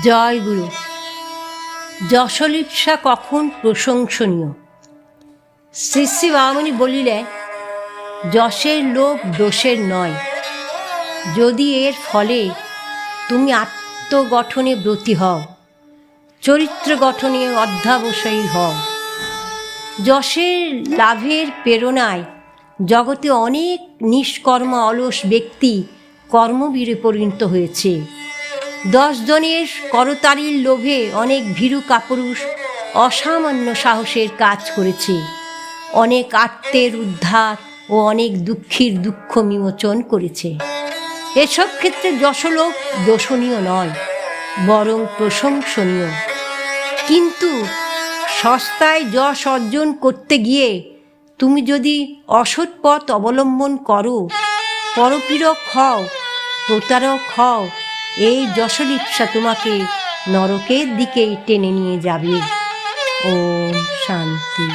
জয় গুরু। যশলিপ্সা কখন প্রশংসনীয়। শ্রী শ্রী বামনি বলিলেন, যশের লোভ দোষের নয়, যদি এর ফলে তুমি আত্মগঠনে ব্রতী হও, চরিত্র গঠনে অধ্যাবসায়ী হও। যশের লাভের প্রেরণায় জগতে অনেক নিষ্কর্ম অলস ব্যক্তি কর্মবীরে পরিণত হয়েছে। 10 জনের করতালির লোভে অনেক ভীরু কাপুরুষ অসামান্য সাহসের কাজ করেছে, অনেক আত্মের উদ্ধার ও অনেক দুঃখীর দুঃখ বিমোচন করেছে। এসব ক্ষেত্রে যশলোভ দোষণীয় নয়, বরং প্রশংসনীয়। কিন্তু সস্তায় যশ অর্জন করতে গিয়ে তুমি যদি অসৎ পথ অবলম্বন করো, পরপীড়ক হও, প্রতারক হও, এই যশলিপ্সা তোমাকে নরকের দিকেই টেনে নিয়ে যাবে। ওম শান্তি।